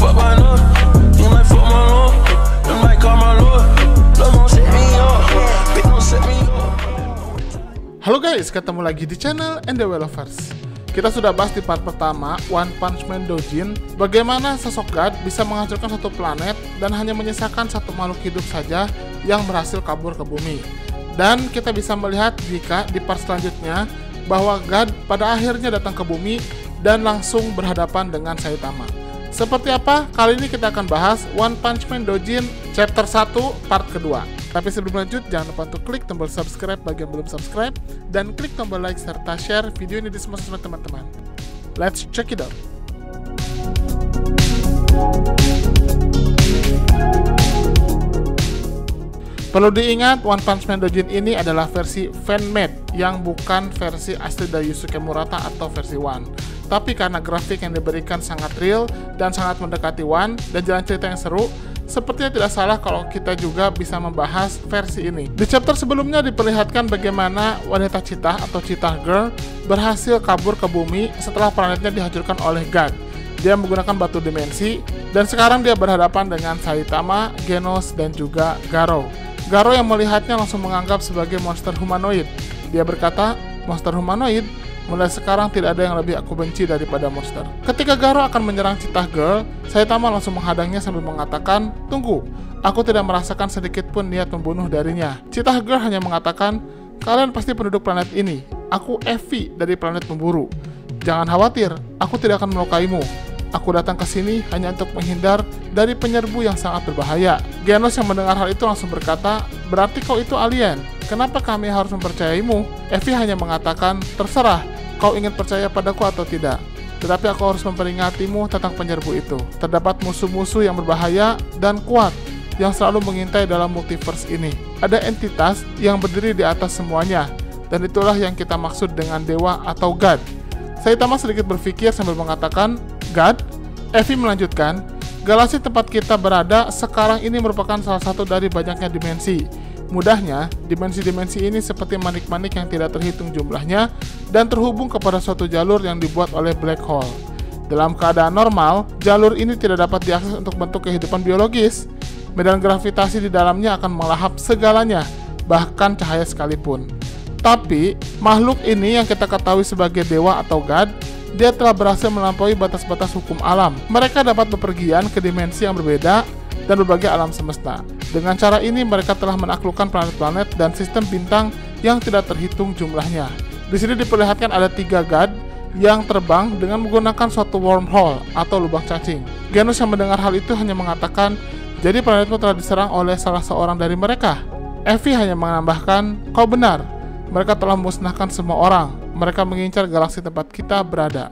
fuck my love. You might fuck my love. You might call my love. Love gon' set me up. Bitch gon' set me up. Halo guys, ketemu lagi di channel NDW Lovers. Kita sudah bahas di part pertama One Punch Man Dojin, bagaimana sosok God bisa menghancurkan satu planet dan hanya menyisakan satu makhluk hidup saja yang berhasil kabur ke bumi. Dan kita bisa melihat jika di part selanjutnya bahwa God pada akhirnya datang ke bumi dan langsung berhadapan dengan Saitama. Seperti apa? Kali ini kita akan bahas One Punch Man Dojin chapter 1 part kedua. Tapi sebelum lanjut, jangan lupa untuk klik tombol subscribe bagi yang belum subscribe dan klik tombol like serta share video ini di semua sosmed teman-teman. Let's check it out. Perlu diingat, One Punch Man Dojin ini adalah versi fan-made yang bukan versi asli dari Yusuke Murata atau versi One. Tapi karena grafik yang diberikan sangat real dan sangat mendekati One dan jalan cerita yang seru, sepertinya tidak salah kalau kita juga bisa membahas versi ini. Di chapter sebelumnya diperlihatkan bagaimana wanita Cheetah atau Cheetah Girl berhasil kabur ke bumi setelah planetnya dihancurkan oleh God. Dia menggunakan batu dimensi dan sekarang dia berhadapan dengan Saitama, Genos, dan juga Garo. Garo yang melihatnya langsung menganggap sebagai monster humanoid. Dia berkata, monster humanoid? Mulai sekarang tidak ada yang lebih aku benci daripada monster. Ketika Garo akan menyerang Cheetah Girl, Saitama langsung menghadangnya sambil mengatakan, tunggu, aku tidak merasakan sedikit pun niat membunuh darinya. Cheetah Girl hanya mengatakan, kalian pasti penduduk planet ini. Aku Evi dari planet pemburu. Jangan khawatir, aku tidak akan melukaimu. Aku datang ke sini hanya untuk menghindar dari penyerbu yang sangat berbahaya. Genos yang mendengar hal itu langsung berkata, berarti kau itu alien. Kenapa kami harus mempercayaimu? Evi hanya mengatakan, terserah, kau ingin percaya padaku atau tidak. Tetapi aku harus memperingatimu tentang penyerbu itu. Terdapat musuh-musuh yang berbahaya dan kuat yang selalu mengintai dalam multiverse ini. Ada entitas yang berdiri di atas semuanya, dan itulah yang kita maksud dengan dewa atau God. Saitama sedikit berpikir sambil mengatakan, God? Evi melanjutkan, galaksi tempat kita berada sekarang ini merupakan salah satu dari banyaknya dimensi. Mudahnya, dimensi-dimensi ini seperti manik-manik yang tidak terhitung jumlahnya dan terhubung kepada suatu jalur yang dibuat oleh black hole. Dalam keadaan normal, jalur ini tidak dapat diakses untuk bentuk kehidupan biologis. Medan gravitasi di dalamnya akan melahap segalanya, bahkan cahaya sekalipun. Tapi, makhluk ini yang kita ketahui sebagai dewa atau God, dia telah berhasil melampaui batas-batas hukum alam. Mereka dapat bepergian ke dimensi yang berbeda dan berbagai alam semesta. Dengan cara ini mereka telah menaklukkan planet-planet dan sistem bintang yang tidak terhitung jumlahnya. Di sini diperlihatkan ada 3 God yang terbang dengan menggunakan suatu wormhole atau lubang cacing. Genos yang mendengar hal itu hanya mengatakan, jadi planetmu telah diserang oleh salah seorang dari mereka. Evi hanya menambahkan, kau benar, mereka telah memusnahkan semua orang. Mereka mengincar galaksi tempat kita berada.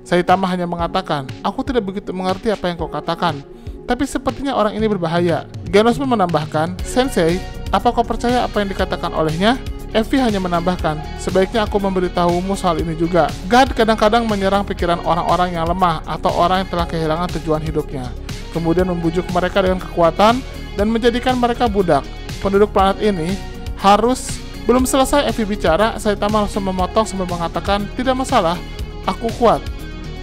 Saitama hanya mengatakan, aku tidak begitu mengerti apa yang kau katakan, tapi sepertinya orang ini berbahaya. Genos pun menambahkan, Sensei, apa kau percaya apa yang dikatakan olehnya? Evi hanya menambahkan, sebaiknya aku memberitahumu soal ini juga. God kadang-kadang menyerang pikiran orang-orang yang lemah atau orang yang telah kehilangan tujuan hidupnya, kemudian membujuk mereka dengan kekuatan dan menjadikan mereka budak. Penduduk planet ini harus... Belum selesai Evi bicara, Saitama langsung memotong sambil mengatakan, tidak masalah, aku kuat.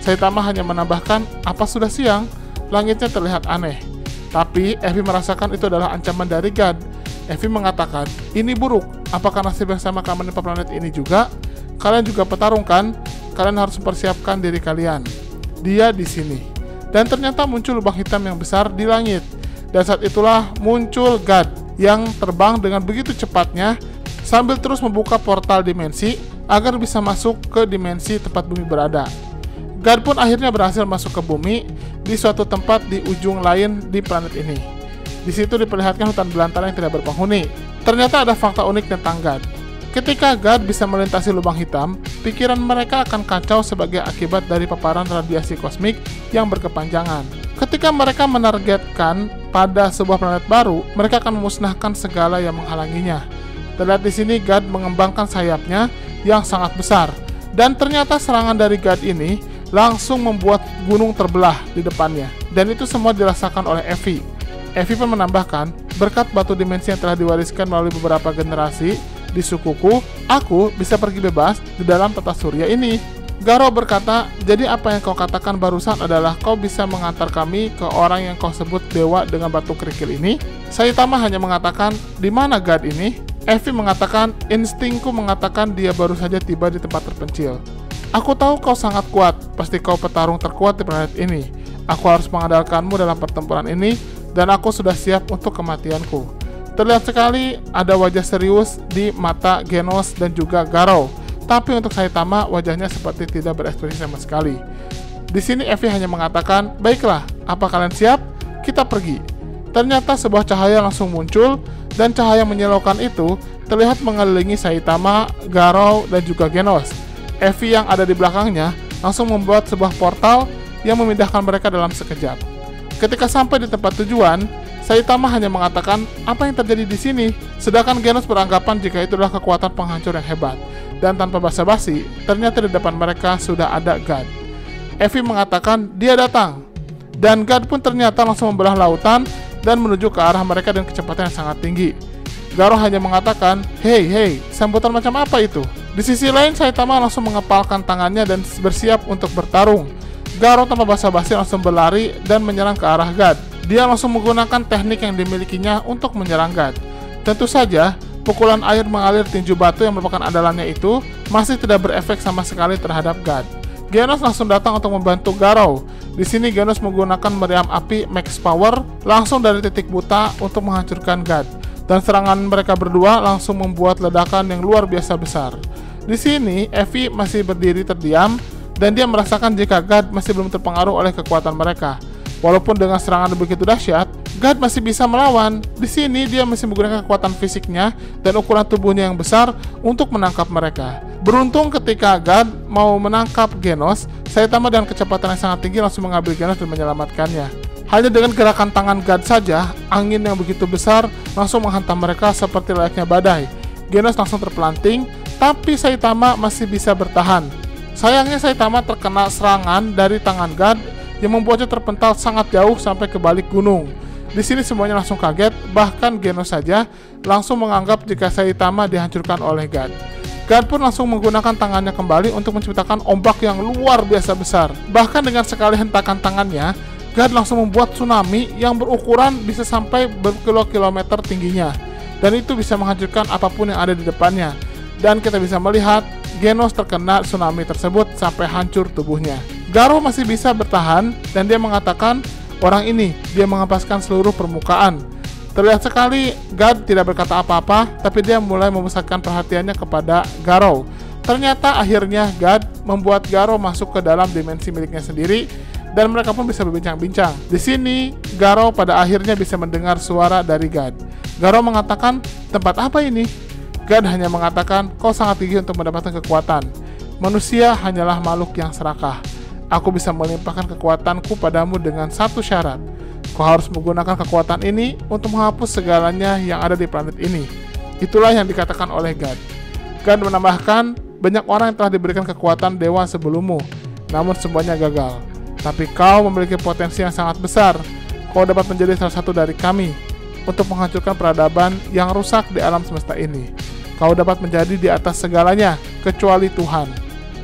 Saitama hanya menambahkan, apa sudah siang? Langitnya terlihat aneh. Tapi Evi merasakan itu adalah ancaman dari God. Evi mengatakan, ini buruk. Apakah nasib yang sama akan menimpa planet ini juga? Kalian juga petarung kan? Kalian harus mempersiapkan diri kalian. Dia di sini. Dan ternyata muncul lubang hitam yang besar di langit. Dan saat itulah muncul God yang terbang dengan begitu cepatnya sambil terus membuka portal dimensi agar bisa masuk ke dimensi tempat bumi berada. God pun akhirnya berhasil masuk ke bumi di suatu tempat di ujung lain di planet ini. Di situ diperlihatkan hutan belantara yang tidak berpenghuni. Ternyata ada fakta unik tentang God. Ketika God bisa melintasi lubang hitam, pikiran mereka akan kacau sebagai akibat dari paparan radiasi kosmik yang berkepanjangan. Ketika mereka menargetkan pada sebuah planet baru, mereka akan memusnahkan segala yang menghalanginya. Terlihat di sini God mengembangkan sayapnya yang sangat besar. Dan ternyata serangan dari God ini langsung membuat gunung terbelah di depannya. Dan itu semua dirasakan oleh Evi. Evi pun menambahkan, berkat batu dimensi yang telah diwariskan melalui beberapa generasi di sukuku, aku bisa pergi bebas di dalam tata surya ini. Garo berkata, jadi apa yang kau katakan barusan adalah kau bisa mengantar kami ke orang yang kau sebut dewa dengan batu kerikil ini? Saitama hanya mengatakan, di mana God ini? Effie mengatakan, instingku mengatakan dia baru saja tiba di tempat terpencil. Aku tahu kau sangat kuat, pasti kau petarung terkuat di planet ini. Aku harus mengandalkanmu dalam pertempuran ini, dan aku sudah siap untuk kematianku. Terlihat sekali ada wajah serius di mata Genos dan juga Garo. Tapi untuk Saitama, wajahnya seperti tidak berekspresi sama sekali. Di sini Effie hanya mengatakan, baiklah, apa kalian siap? Kita pergi. Ternyata sebuah cahaya langsung muncul, dan cahaya menyilaukan itu terlihat mengelilingi Saitama, Garo, dan juga Genos. Effie yang ada di belakangnya langsung membuat sebuah portal yang memindahkan mereka dalam sekejap. Ketika sampai di tempat tujuan, Saitama hanya mengatakan, apa yang terjadi di sini? Sedangkan Genos beranggapan jika itu adalah kekuatan penghancur yang hebat. Dan tanpa basa-basi, ternyata di depan mereka sudah ada God. Effie mengatakan, dia datang. Dan God pun ternyata langsung membelah lautan dan menuju ke arah mereka dengan kecepatan yang sangat tinggi. Garo hanya mengatakan, hei, sambutan macam apa itu? Di sisi lain, Saitama langsung mengepalkan tangannya dan bersiap untuk bertarung. Garo tanpa basa-basi langsung berlari dan menyerang ke arah God. Dia langsung menggunakan teknik yang dimilikinya untuk menyerang God. Tentu saja, pukulan air mengalir tinju batu yang merupakan andalannya itu masih tidak berefek sama sekali terhadap God. Genos langsung datang untuk membantu Garo. Di sini Genos menggunakan meriam api Max Power langsung dari titik buta untuk menghancurkan God. Dan serangan mereka berdua langsung membuat ledakan yang luar biasa besar. Di sini Effie masih berdiri terdiam dan dia merasakan jika God masih belum terpengaruh oleh kekuatan mereka. Walaupun dengan serangan begitu dahsyat, God masih bisa melawan. Di sini dia masih menggunakan kekuatan fisiknya dan ukuran tubuhnya yang besar untuk menangkap mereka. Beruntung ketika God mau menangkap Genos, Saitama dengan kecepatan yang sangat tinggi langsung mengambil Genos dan menyelamatkannya. Hanya dengan gerakan tangan God saja, angin yang begitu besar langsung menghantam mereka seperti layaknya badai. Genos langsung terpelanting, tapi Saitama masih bisa bertahan. Sayangnya Saitama terkena serangan dari tangan God yang membuatnya terpental sangat jauh sampai ke balik gunung. Di sini semuanya langsung kaget, bahkan Genos saja langsung menganggap jika Saitama dihancurkan oleh God. God pun langsung menggunakan tangannya kembali untuk menciptakan ombak yang luar biasa besar. Bahkan dengan sekali hentakan tangannya, God langsung membuat tsunami yang berukuran bisa sampai berkilo-kilometer tingginya. Dan itu bisa menghancurkan apapun yang ada di depannya. Dan kita bisa melihat Genos terkena tsunami tersebut sampai hancur tubuhnya. Garo masih bisa bertahan dan dia mengatakan, orang ini dia mengampaskan seluruh permukaan. Terlihat sekali God tidak berkata apa-apa, tapi dia mulai memusatkan perhatiannya kepada Garo. Ternyata akhirnya God membuat Garo masuk ke dalam dimensi miliknya sendiri dan mereka pun bisa berbincang-bincang. Di sini Garo pada akhirnya bisa mendengar suara dari God. Garo mengatakan, tempat apa ini? God hanya mengatakan, kau sangat tinggi untuk mendapatkan kekuatan. Manusia hanyalah makhluk yang serakah. Aku bisa melimpahkan kekuatanku padamu dengan satu syarat. Kau harus menggunakan kekuatan ini untuk menghapus segalanya yang ada di planet ini. Itulah yang dikatakan oleh God. God menambahkan, banyak orang yang telah diberikan kekuatan dewa sebelummu, namun semuanya gagal. Tapi kau memiliki potensi yang sangat besar. Kau dapat menjadi salah satu dari kami untuk menghancurkan peradaban yang rusak di alam semesta ini. Kau dapat menjadi di atas segalanya kecuali Tuhan.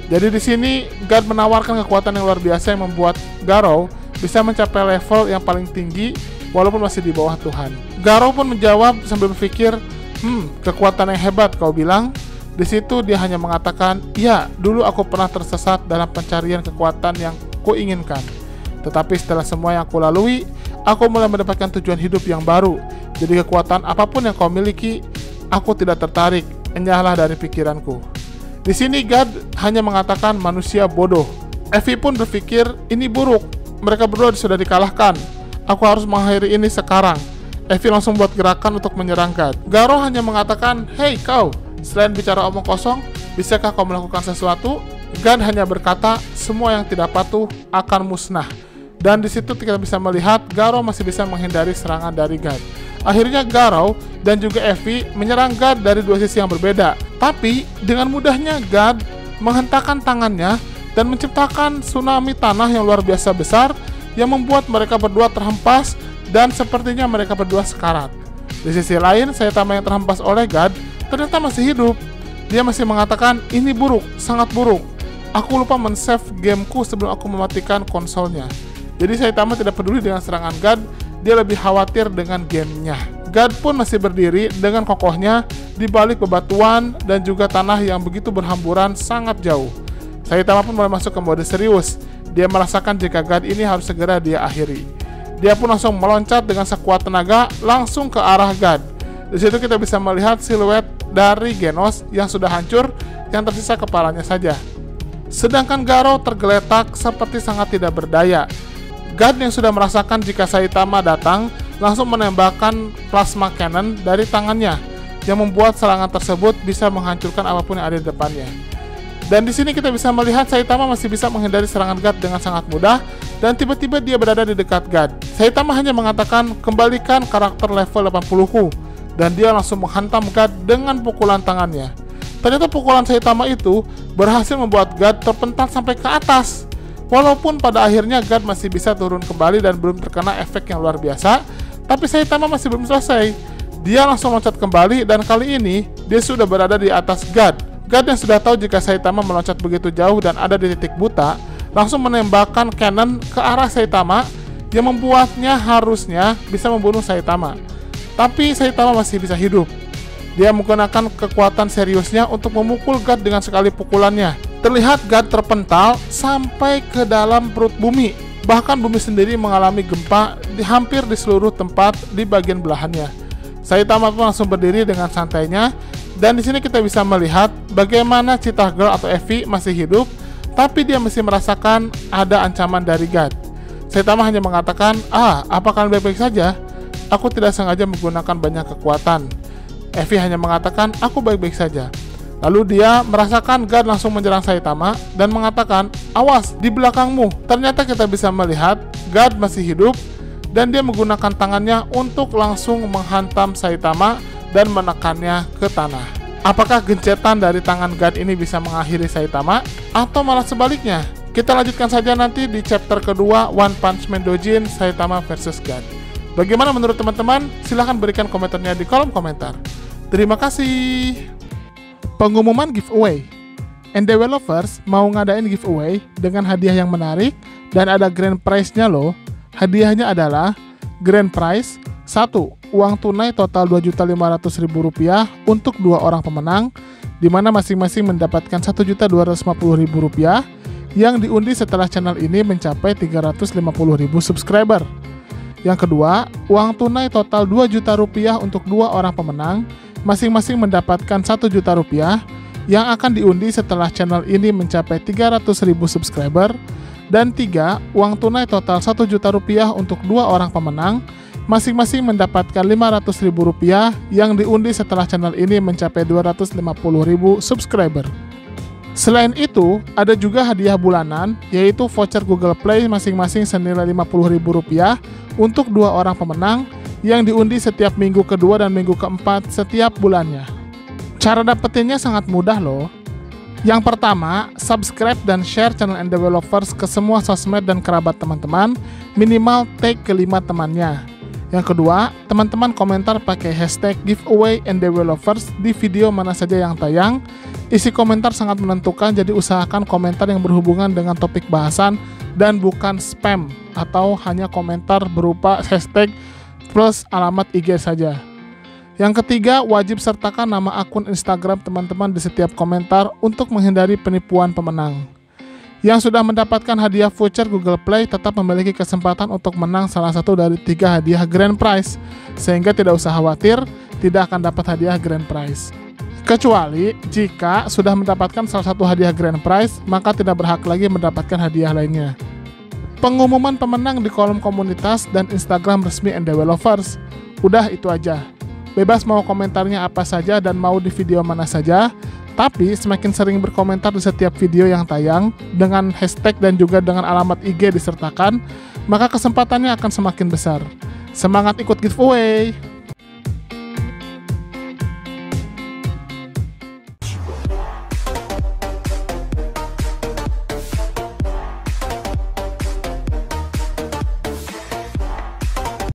Jadi di sini God menawarkan kekuatan yang luar biasa yang membuat Garo bisa mencapai level yang paling tinggi walaupun masih di bawah Tuhan. Garo pun menjawab sambil berpikir, kekuatan yang hebat kau bilang. Di situ dia hanya mengatakan, ya, dulu aku pernah tersesat dalam pencarian kekuatan yang kuinginkan. Tetapi setelah semua yang aku lalui, aku mulai mendapatkan tujuan hidup yang baru. Jadi kekuatan apapun yang kau miliki, aku tidak tertarik, enyahlah dari pikiranku. Di sini God hanya mengatakan manusia bodoh. Effie pun berpikir ini buruk. Mereka berdua sudah dikalahkan. Aku harus mengakhiri ini sekarang. Effie langsung buat gerakan untuk menyerang God. Garo hanya mengatakan, hei kau, selain bicara omong kosong, bisakah kau melakukan sesuatu? God hanya berkata, semua yang tidak patuh akan musnah. Dan di situ kita bisa melihat Garo masih bisa menghindari serangan dari God. Akhirnya Garo dan juga Effie menyerang God dari dua sisi yang berbeda. Tapi dengan mudahnya God menghentakkan tangannya dan menciptakan tsunami tanah yang luar biasa besar yang membuat mereka berdua terhempas dan sepertinya mereka berdua sekarat. Di sisi lain, Saitama yang terhempas oleh God ternyata masih hidup. Dia masih mengatakan ini buruk, sangat buruk. Aku lupa men-save gameku sebelum aku mematikan konsolnya. Jadi Saitama tidak peduli dengan serangan God, dia lebih khawatir dengan gamenya. God pun masih berdiri dengan kokohnya di balik bebatuan dan juga tanah yang begitu berhamburan sangat jauh. Saitama pun mulai masuk ke mode serius. Dia merasakan jika God ini harus segera dia akhiri. Dia pun langsung meloncat dengan sekuat tenaga langsung ke arah God. Di situ kita bisa melihat siluet dari Genos yang sudah hancur, yang tersisa kepalanya saja. Sedangkan Garou tergeletak seperti sangat tidak berdaya. God yang sudah merasakan jika Saitama datang langsung menembakkan plasma cannon dari tangannya yang membuat serangan tersebut bisa menghancurkan apapun yang ada di depannya. Dan di sini kita bisa melihat Saitama masih bisa menghindari serangan God dengan sangat mudah dan tiba-tiba dia berada di dekat God. Saitama hanya mengatakan kembalikan karakter level 80-ku dan dia langsung menghantam God dengan pukulan tangannya. Ternyata pukulan Saitama itu berhasil membuat God terpental sampai ke atas. Walaupun pada akhirnya God masih bisa turun kembali dan belum terkena efek yang luar biasa, tapi Saitama masih belum selesai. Dia langsung loncat kembali dan kali ini dia sudah berada di atas God. God yang sudah tahu jika Saitama meloncat begitu jauh dan ada di titik buta, langsung menembakkan cannon ke arah Saitama yang membuatnya harusnya bisa membunuh Saitama. Tapi Saitama masih bisa hidup. Dia menggunakan kekuatan seriusnya untuk memukul God dengan sekali pukulannya. Terlihat God terpental sampai ke dalam perut bumi. Bahkan bumi sendiri mengalami gempa hampir di seluruh tempat di bagian belahannya. Saitama pun langsung berdiri dengan santainya. Dan di sini kita bisa melihat bagaimana Cheetah Girl atau Evi masih hidup, tapi dia masih merasakan ada ancaman dari God. Saitama hanya mengatakan, apa kalian baik-baik saja? Aku tidak sengaja menggunakan banyak kekuatan. Evi hanya mengatakan, aku baik-baik saja. Lalu dia merasakan God langsung menyerang Saitama dan mengatakan, awas di belakangmu. Ternyata kita bisa melihat God masih hidup dan dia menggunakan tangannya untuk langsung menghantam Saitama dan menekannya ke tanah. Apakah gencetan dari tangan God ini bisa mengakhiri Saitama atau malah sebaliknya? Kita lanjutkan saja nanti di chapter kedua One Punch Man Dojin Saitama vs God. Bagaimana menurut teman-teman? Silahkan berikan komentarnya di kolom komentar. Terima kasih. Pengumuman giveaway. Endewelovers mau ngadain giveaway dengan hadiah yang menarik dan ada grand prize-nya loh. Hadiahnya adalah grand prize 1. Uang tunai total Rp2.500.000 untuk 2 orang pemenang, di mana masing-masing mendapatkan Rp1.250.000 yang diundi setelah channel ini mencapai 350.000 subscriber. Yang kedua, uang tunai total Rp2 juta untuk 2 orang pemenang, masing-masing mendapatkan Rp1 juta yang akan diundi setelah channel ini mencapai 300.000 subscriber. Dan 3, uang tunai total Rp1 juta untuk 2 orang pemenang, masing-masing mendapatkan Rp500.000 yang diundi setelah channel ini mencapai 250.000 subscriber. Selain itu, ada juga hadiah bulanan, yaitu voucher Google Play masing-masing senilai Rp50.000 untuk 2 orang pemenang yang diundi setiap minggu kedua dan minggu keempat setiap bulannya. Cara dapetinnya sangat mudah loh. Yang pertama, subscribe dan share channel Endewelovers ke semua sosmed dan kerabat teman-teman, minimal tag ke 5 temannya. Yang kedua, teman-teman komentar pakai hashtag giveaway Endewelovers di video mana saja yang tayang. Isi komentar sangat menentukan, jadi usahakan komentar yang berhubungan dengan topik bahasan dan bukan spam atau hanya komentar berupa hashtag plus alamat IG saja. Yang ketiga, wajib sertakan nama akun Instagram teman-teman di setiap komentar untuk menghindari penipuan pemenang. Yang sudah mendapatkan hadiah voucher Google Play tetap memiliki kesempatan untuk menang salah satu dari 3 hadiah grand prize, sehingga tidak usah khawatir tidak akan dapat hadiah grand prize. Kecuali jika sudah mendapatkan salah satu hadiah grand prize, maka tidak berhak lagi mendapatkan hadiah lainnya. Pengumuman pemenang di kolom komunitas dan Instagram resmi Endewelovers. Udah itu aja. Bebas mau komentarnya apa saja dan mau di video mana saja, tapi semakin sering berkomentar di setiap video yang tayang dengan hashtag dan juga dengan alamat IG disertakan, maka kesempatannya akan semakin besar. Semangat ikut giveaway!